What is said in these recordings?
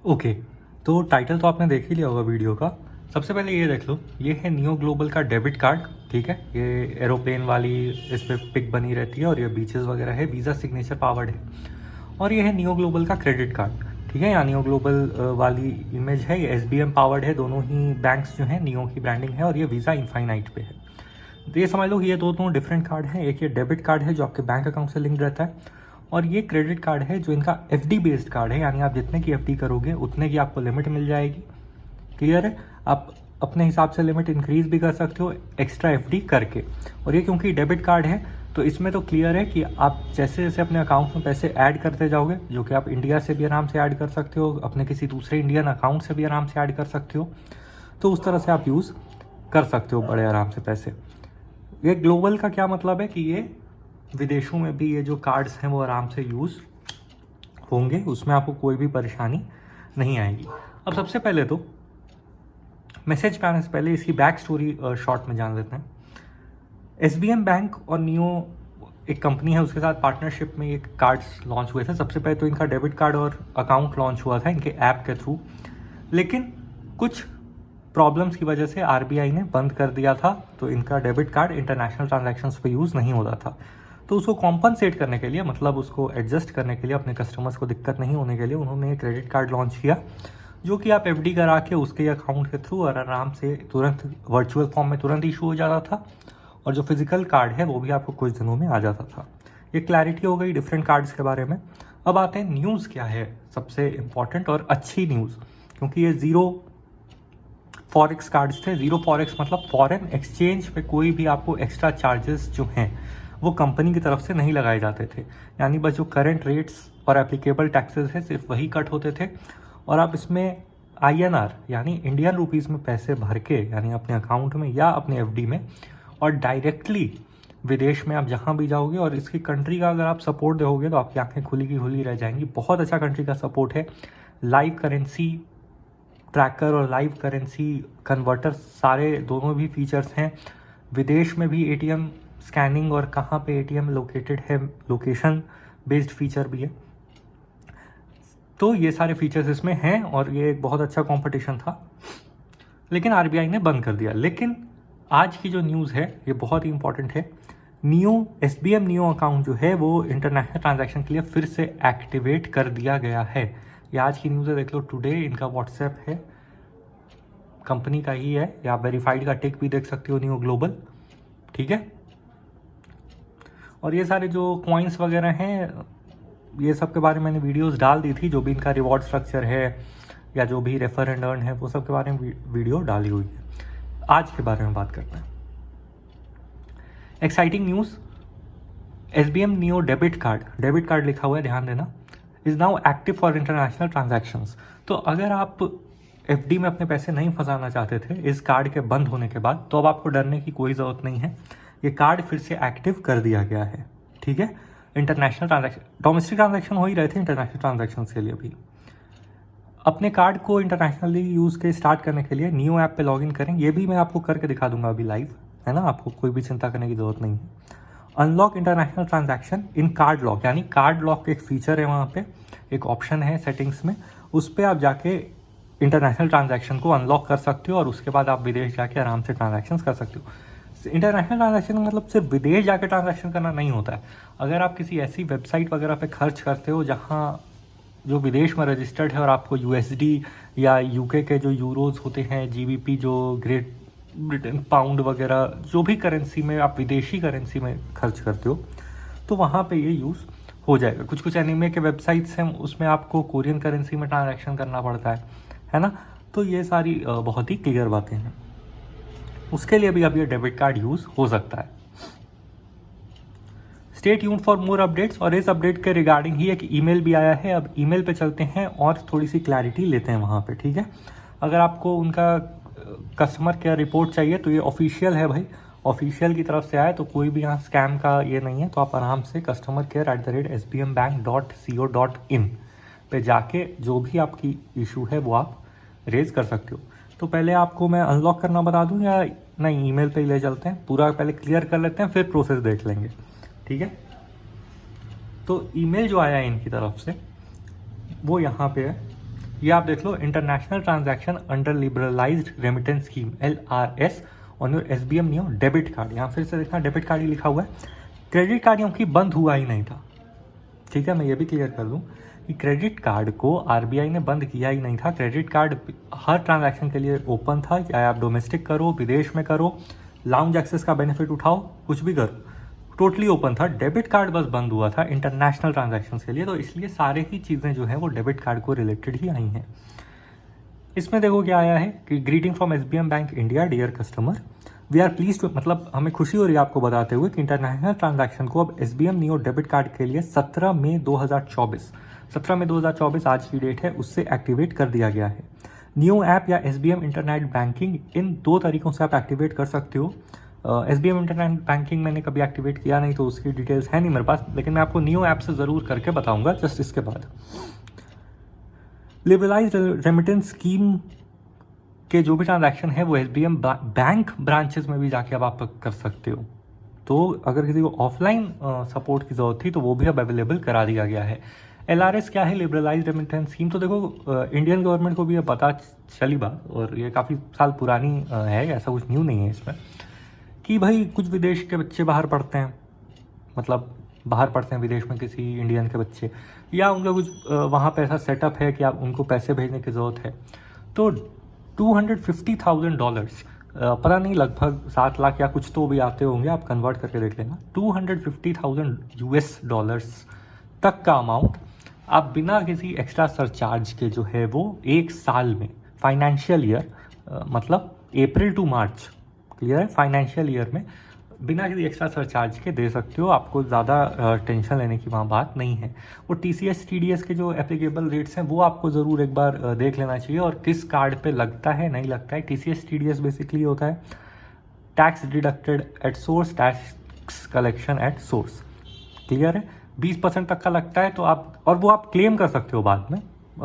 Okay, तो title तो आपने देख ही लिया होगा वीडियो का। सबसे पहले ये देख लो, ये है नियो ग्लोबल का डेबिट कार्ड। ठीक है, ये एरोप्लेन वाली इस पर पिक बनी रहती है और ये बीचेस वगैरह है, वीज़ा सिग्नेचर पावर्ड है। और ये है नियो ग्लोबल का क्रेडिट कार्ड। ठीक है, यहाँ नियो ग्लोबल वाली इमेज है, ये SBM पावर्ड है। दोनों ही बैंक्स जो हैं नियो की ब्रांडिंग है और ये वीज़ा इनफाइनाइट पे है। तो ये समझ लो कि ये दोनों डिफरेंट कार्ड हैं। एक ये डेबिट कार्ड है जो आपके बैंक अकाउंट से लिंक रहता है, और ये क्रेडिट कार्ड है जो इनका FD बेस्ड कार्ड है, यानी आप जितने की FD करोगे उतने की आपको लिमिट मिल जाएगी। क्लियर है, आप अपने हिसाब से लिमिट इंक्रीज भी कर सकते हो एक्स्ट्रा FD करके। और ये क्योंकि डेबिट कार्ड है तो इसमें तो क्लियर है कि आप जैसे जैसे अपने अकाउंट में पैसे ऐड करते जाओगे, जो कि आप इंडिया से भी आराम से ऐड कर सकते हो, अपने किसी दूसरे इंडियन अकाउंट से भी आराम से ऐड कर सकते हो, तो उस तरह से आप यूज़ कर सकते हो बड़े आराम से पैसे। ये ग्लोबल का क्या मतलब है कि ये विदेशों में भी ये जो कार्ड्स हैं वो आराम से यूज़ होंगे, उसमें आपको कोई भी परेशानी नहीं आएगी। अब सबसे पहले तो मैसेज पे आने से पहले इसकी बैक स्टोरी शॉर्ट में जान लेते हैं। SBM बैंक और नियो एक कंपनी है, उसके साथ पार्टनरशिप में ये कार्ड्स लॉन्च हुए थे। सबसे पहले तो इनका डेबिट कार्ड और अकाउंट लॉन्च हुआ था इनके ऐप के थ्रू, लेकिन कुछ प्रॉब्लम्स की वजह से RBI ने बंद कर दिया था, तो इनका डेबिट कार्ड इंटरनेशनल ट्रांजैक्शंस पे यूज़ नहीं होता था। तो उसको कॉम्पनसेट करने के लिए, मतलब उसको एडजस्ट करने के लिए, अपने कस्टमर्स को दिक्कत नहीं होने के लिए उन्होंने क्रेडिट कार्ड लॉन्च किया, जो कि आप FD करा के उसके अकाउंट के थ्रू और आराम से तुरंत वर्चुअल फॉर्म में तुरंत इशू हो जाता था, और जो फिजिकल कार्ड है वो भी आपको कुछ दिनों में आ जाता था। ये क्लैरिटी हो गई डिफरेंट कार्ड्स के बारे में। अब आते हैं न्यूज़ क्या है सबसे इम्पॉर्टेंट और अच्छी न्यूज़, क्योंकि ये ज़ीरो फॉरेक्स कार्ड्स थे। ज़ीरो फॉरेक्स मतलब फॉरेन एक्सचेंज पे कोई भी आपको एक्स्ट्रा चार्जेस जो हैं वो कंपनी की तरफ से नहीं लगाए जाते थे, यानी बस जो करंट रेट्स और एप्लीकेबल टैक्सेस है सिर्फ वही कट होते थे, और आप इसमें INR यानी इंडियन रुपीज़ में पैसे भर के, यानी अपने अकाउंट में या अपने FD में, और डायरेक्टली विदेश में आप जहाँ भी जाओगे, और इसकी कंट्री का अगर आप सपोर्ट दोगे तो आपकी आंखें खुली की खुली रह जाएंगी। बहुत अच्छा कंट्री का सपोर्ट है। लाइव करेंसी ट्रैकर और लाइव करेंसी कन्वर्टर सारे दोनों भी फीचर्स हैं। विदेश में भी ATM स्कैनिंग और कहाँ पे ATM लोकेटेड है, लोकेशन बेस्ड फीचर भी है। तो ये सारे फीचर्स इसमें हैं और ये एक बहुत अच्छा कंपटीशन था, लेकिन RBI ने बंद कर दिया। लेकिन आज की जो न्यूज़ है ये बहुत ही इंपॉर्टेंट है। नियो SBM नियो अकाउंट जो है वो इंटरनेशनल ट्रांजैक्शन के लिए फिर से एक्टिवेट कर दिया गया है। ये आज की न्यूज़ है, देख लो। टुडे इनका व्हाट्सएप है, कंपनी का ही है, या आप वेरीफाइड का टिक भी देख सकते हो, नियो ग्लोबल। ठीक है, और ये सारे जो कॉइन्स वगैरह हैं ये सब के बारे में मैंने वीडियोस डाल दी थी, जो भी इनका रिवॉर्ड स्ट्रक्चर है या जो भी रेफर एंड अर्न है वो सब के बारे में वीडियो डाली हुई है। आज के बारे में बात करते हैं। Exciting news, SBM neo debit card लिखा हुआ है, ध्यान देना, is now active for international transactions. तो अगर आप FD में अपने पैसे नहीं फंसाना चाहते थे इस कार्ड के बंद होने के बाद, तो अब आपको डरने की कोई ज़रूरत नहीं है। ये कार्ड फिर से एक्टिव कर दिया गया है। ठीक है, इंटरनेशनल ट्रांजैक्शन, डोमेस्टिक ट्रांजैक्शन हो ही रहे थे, इंटरनेशनल ट्रांजैक्शन के लिए भी अपने कार्ड को इंटरनेशनली यूज़ के स्टार्ट करने के लिए नियो ऐप पे लॉगिन करें। ये भी मैं आपको करके दिखा दूंगा अभी लाइव, है ना, आपको कोई भी चिंता करने की ज़रूरत नहीं है। Unlock international transaction in card lock, यानी कार्ड लॉक एक फीचर है, वहाँ पे एक ऑप्शन है सेटिंग्स में, उस पर आप जाके इंटरनेशनल ट्रांजैक्शन को अनलॉक कर सकते हो और उसके बाद आप विदेश जाके आराम से ट्रांजैक्शन कर सकते हो। इंटरनेशनल ट्रांजैक्शन मतलब सिर्फ विदेश जाके ट्रांजैक्शन करना नहीं होता है। अगर आप किसी ऐसी वेबसाइट वगैरह पे खर्च करते हो जहाँ जो विदेश में रजिस्टर्ड है और आपको USD या UK के जो यूरोज होते हैं, GBP जो ग्रेट ब्रिटेन पाउंड वगैरह, जो भी करेंसी में आप विदेशी करेंसी में खर्च करते हो, तो वहाँ पे ये यूज़ हो जाएगा। कुछ कुछ एनिमे के वेबसाइट्स हैं उसमें आपको कोरियन करेंसी में ट्रांजैक्शन करना पड़ता है ना। तो ये सारी बहुत ही क्लियर बातें हैं। उसके लिए भी अब ये डेबिट कार्ड यूज़ हो सकता है। Stay tuned for more updates, और इस अपडेट के रिगार्डिंग ही एक ईमेल भी आया है। अब ईमेल पे चलते हैं और थोड़ी सी क्लैरिटी लेते हैं वहाँ पे। ठीक है, अगर आपको उनका कस्टमर केयर रिपोर्ट चाहिए तो ये ऑफिशियल है भाई, ऑफिशियल की तरफ से आया, तो कोई भी यहाँ स्कैम का ये नहीं है। तो आप आराम से customer@sbmbank.co.in पे जाके जो भी आपकी इशू है वो आप रेज कर सकते हो। तो पहले आपको मैं अनलॉक करना बता दूं या नहीं, ईमेल पे ही ले चलते हैं, पूरा पहले क्लियर कर लेते हैं फिर प्रोसेस देख लेंगे। ठीक है, तो ईमेल जो आया है इनकी तरफ से वो यहाँ पे है, ये आप देख लो, international transaction under liberalised remittance scheme LRS on your SBM neo debit card. यहाँ फिर से देखना डेबिट कार्ड ही लिखा हुआ है, क्रेडिट कार्ड क्योंकि बंद हुआ ही नहीं था। ठीक है, मैं ये भी क्लियर कर दूँ कि क्रेडिट कार्ड को RBI ने बंद किया ही नहीं था। क्रेडिट कार्ड हर ट्रांजैक्शन के लिए ओपन था, चाहे आप डोमेस्टिक करो, विदेश में करो, लाउंज एक्सेस का बेनिफिट उठाओ, कुछ भी करो, टोटली ओपन था। डेबिट कार्ड बस बंद हुआ था इंटरनेशनल ट्रांजैक्शंस के लिए, तो इसलिए सारे ही चीज़ें जो है वो डेबिट कार्ड को रिलेटेड ही आई हैं। इसमें देखो क्या आया है कि greeting from SBM bank India dear customer, we are please to, मतलब हमें खुशी हो रही है आपको बताते हुए कि इंटरनेशनल ट्रांजैक्शन को अब SBM नियो डेबिट कार्ड के लिए 17 मई 2024 आज की डेट है, उससे एक्टिवेट कर दिया गया है। नियो ऐप या SBM इंटरनेट बैंकिंग, इन 2 तरीकों से आप एक्टिवेट कर सकते हो। SBM इंटरनेट बैंकिंग मैंने कभी एक्टिवेट किया नहीं तो उसकी डिटेल्स है नहीं मेरे पास, लेकिन मैं आपको नियो ऐप से ज़रूर करके बताऊंगा जस्ट इसके बाद। लिबरलाइज्ड रेमिटेंस स्कीम के जो भी ट्रांजैक्शन है वो SBM बैंक ब्रांचेस में भी जाके अब आप कर सकते हो। तो अगर किसी को ऑफलाइन सपोर्ट की ज़रूरत थी तो वो भी अब अवेलेबल करा दिया गया है। LRS क्या है, लिबरलाइज्ड रेमिटेंस स्कीम, तो देखो इंडियन गवर्नमेंट को भी ये पता चली बात, और ये काफ़ी साल पुरानी है, ऐसा कुछ न्यू नहीं है इसमें, कि भाई कुछ विदेश के बच्चे बाहर पढ़ते हैं, मतलब बाहर पढ़ते हैं विदेश में किसी इंडियन के बच्चे, या उनका कुछ वहाँ पे ऐसा सेटअप है कि आप उनको पैसे भेजने की ज़रूरत है, तो $250,000 पता नहीं लगभग 7 लाख या कुछ तो भी आते होंगे, आप कन्वर्ट करके देख लेना, $250,000 तक का अमाउंट आप बिना किसी एक्स्ट्रा सरचार्ज के जो है वो 1 साल में, फाइनेंशियल ईयर मतलब अप्रैल टू मार्च, क्लियर है, फाइनेंशियल ईयर में बिना किसी एक्स्ट्रा सरचार्ज के दे सकते हो। आपको ज़्यादा टेंशन लेने की वहाँ बात नहीं है। वो TCS TDS के जो एप्लीकेबल रेट्स हैं वो आपको ज़रूर एक बार देख लेना चाहिए, और किस कार्ड पे लगता है नहीं लगता है। TCS TDS बेसिकली होता है tax deducted at source, tax collection at source, clear है, 20% तक का लगता है, तो आप, और वो आप क्लेम कर सकते हो बाद में,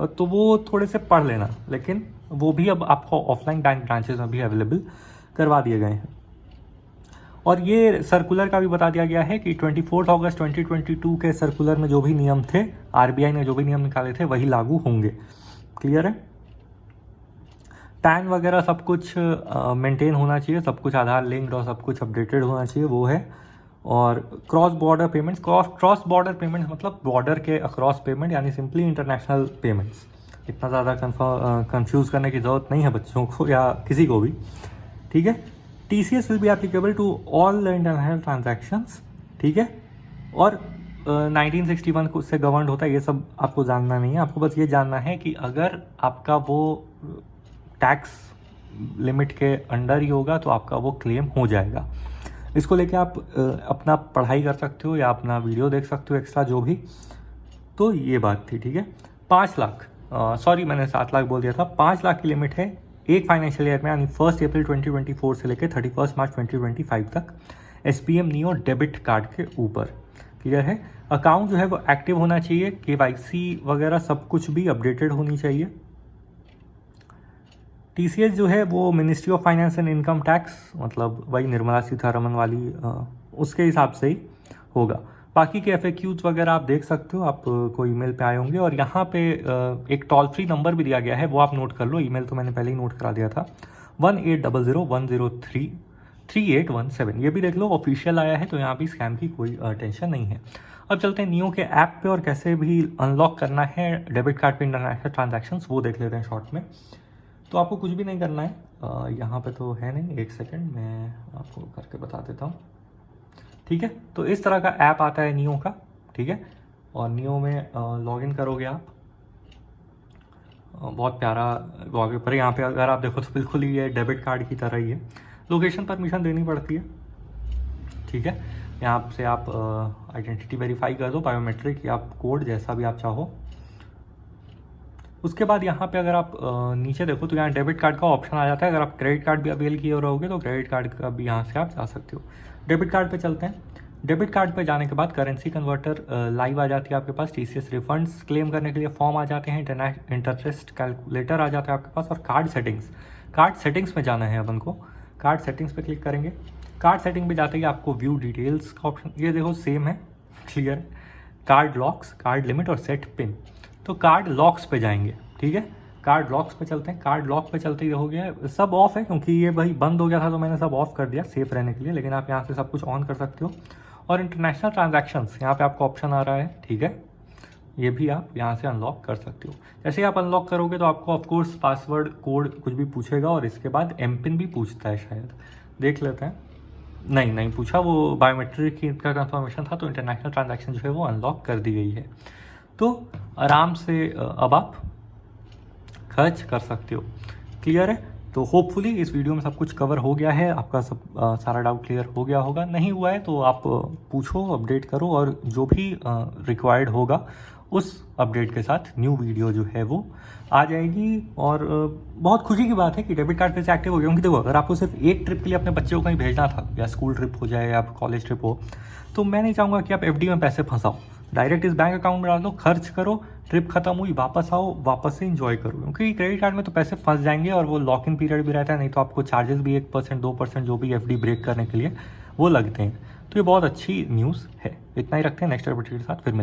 तो वो थोड़े से पढ़ लेना, लेकिन वो भी अब आपको ऑफलाइन बैंक ब्रांचेज में भी अवेलेबल करवा दिए गए हैं। और ये सर्कुलर का भी बता दिया गया है कि 24 अगस्त 2022 के सर्कुलर में जो भी नियम थे, RBI ने जो भी नियम निकाले थे वही लागू होंगे, क्लियर है। पैन वगैरह सब कुछ मेंटेन होना चाहिए, सब कुछ आधार लिंक्ड और सब कुछ अपडेटेड होना चाहिए, वो है। और cross border payments, cross border payments मतलब बॉर्डर के अक्रॉस पेमेंट, यानी सिंपली इंटरनेशनल पेमेंट्स। इतना ज़्यादा कंफ्यूज करने की ज़रूरत नहीं है बच्चों को या किसी को भी, ठीक है। TCS will be applicable to all international transactions, ठीक है। और 1961 को से गवर्न होता है, ये सब आपको जानना नहीं है। आपको बस ये जानना है कि अगर आपका वो टैक्स लिमिट के अंडर ही होगा तो आपका वो क्लेम हो जाएगा। इसको लेके आप अपना पढ़ाई कर सकते हो या अपना वीडियो देख सकते हो एक्स्ट्रा जो भी। तो ये बात थी, ठीक है। 5 लाख, सॉरी मैंने 7 लाख बोल दिया था, 5 लाख की लिमिट है एक फाइनेंशियल ईयर में, यानी 1 अप्रैल 2024 से लेकर 31 मार्च 2025 तक SBM नियो डेबिट कार्ड के ऊपर, क्लियर है। अकाउंट जो है वो एक्टिव होना चाहिए, KYC वगैरह सब कुछ भी अपडेटेड होनी चाहिए। TCS जो है वो ministry of finance and income tax, मतलब वही निर्मला सीतारमन वाली, उसके हिसाब से ही होगा। बाकी के FAQs वगैरह आप देख सकते हो, आपको ईमेल पे आए होंगे। और यहाँ पे एक टोल फ्री नंबर भी दिया गया है, वो आप नोट कर लो, ईमेल तो मैंने पहले ही नोट करा दिया था, 1800-103-3817। ये भी देख लो, ऑफिशियल आया है, तो यहाँ भी स्कैम की कोई टेंशन नहीं है। अब चलते हैं नियो के ऐप पे और कैसे भी अनलॉक करना है डेबिट कार्ड पे इंटरनेशनल ट्रांजैक्शंस, वो देख लेते हैं शॉर्ट में। तो आपको कुछ भी नहीं करना है, यहाँ पे तो है नहीं, 1 सेकेंड मैं आपको करके बता देता हूँ, ठीक है। तो इस तरह का ऐप आता है नियो का, ठीक है। और नियो में लॉगिन करोगे आप, बहुत प्यारा वॉलपेपर है। यहाँ पे अगर आप देखो तो बिल्कुल ही ये डेबिट कार्ड की तरह ही है। लोकेशन परमिशन देनी पड़ती है, ठीक है। यहाँ से आप आइडेंटिटी वेरीफाई कर दो, बायोमेट्रिक या कोड जैसा भी आप चाहो। उसके बाद यहाँ पे अगर आप नीचे देखो तो यहाँ डेबिट कार्ड का ऑप्शन आ जाता है। अगर आप क्रेडिट कार्ड भी अवेल किए रहोगे तो क्रेडिट कार्ड का भी यहाँ से आप जा सकते हो। डेबिट कार्ड पे चलते हैं। डेबिट कार्ड पे जाने के बाद करेंसी कन्वर्टर लाइव आ जाती है आपके पास। TCS रिफंड्स क्लेम करने के लिए फॉर्म आ जाते हैं। इंटरेस्ट कैलकुलेटर आ जाता है आपके पास। और कार्ड सेटिंग्स में जाना है अपन को। कार्ड सेटिंग्स पे क्लिक करेंगे। कार्ड सेटिंग पे जाते ही आपको व्यू डिटेल्स का ऑप्शन, ये देखो सेम है, clear. Card locks, card limit और सेट पिन। तो कार्ड लॉक्स पे जाएंगे, ठीक है। कार्ड लॉक्स पे चलते हैं। कार्ड लॉक पे चलते ही हो गया है, सब ऑफ है क्योंकि ये भाई बंद हो गया था तो मैंने सब ऑफ कर दिया सेफ रहने के लिए, लेकिन आप यहाँ से सब कुछ ऑन कर सकते हो। और इंटरनेशनल ट्रांजैक्शंस यहाँ पे आपको ऑप्शन आ रहा है, ठीक है, ये भी आप यहाँ से अनलॉक कर सकते हो। जैसे ही आप अनलॉक करोगे तो आपको ऑफकोर्स पासवर्ड कोड कुछ भी पूछेगा और इसके बाद एमपिन भी पूछता है शायद, देख लेते हैं। नहीं पूछा, वो बायोमेट्रिक की का कंफर्मेशन था, तो इंटरनेशनल ट्रांजैक्शन जो है वो अनलॉक कर दी गई है। तो आराम से अब आप खर्च कर सकते हो। क्लियर है? तो होपफुली इस वीडियो में सब कुछ कवर हो गया है, आपका सब सारा डाउट क्लियर हो गया होगा। नहीं हुआ है तो आप पूछो, अपडेट करो, और जो भी रिक्वायर्ड होगा उस अपडेट के साथ न्यू वीडियो जो है वो आ जाएगी। और बहुत खुशी की बात है कि डेबिट कार्ड फिर से एक्टिव हो गया, क्योंकि देखो अगर आपको सिर्फ एक ट्रिप के लिए अपने बच्चे को कहीं भेजना था, या स्कूल ट्रिप हो जाए या कॉलेज ट्रिप हो, तो मैं नहीं चाहूँगा कि आप एफडी में पैसे फंसाओ। डायरेक्ट इस बैंक अकाउंट में डाल दो, खर्च करो, ट्रिप खत्म हुई वापस आओ, वापस से इंजॉय करो, क्योंकि क्रेडिट कार्ड में तो पैसे फंस जाएंगे और वो लॉक इन पीरियड भी रहता है, नहीं तो आपको चार्जेस भी 1% 2% जो भी एफडी ब्रेक करने के लिए वो लगते हैं। तो ये बहुत अच्छी न्यूज़ है। इतना ही रखते हैं, नेक्स्ट अपडेट के साथ फिर मिलेंगे।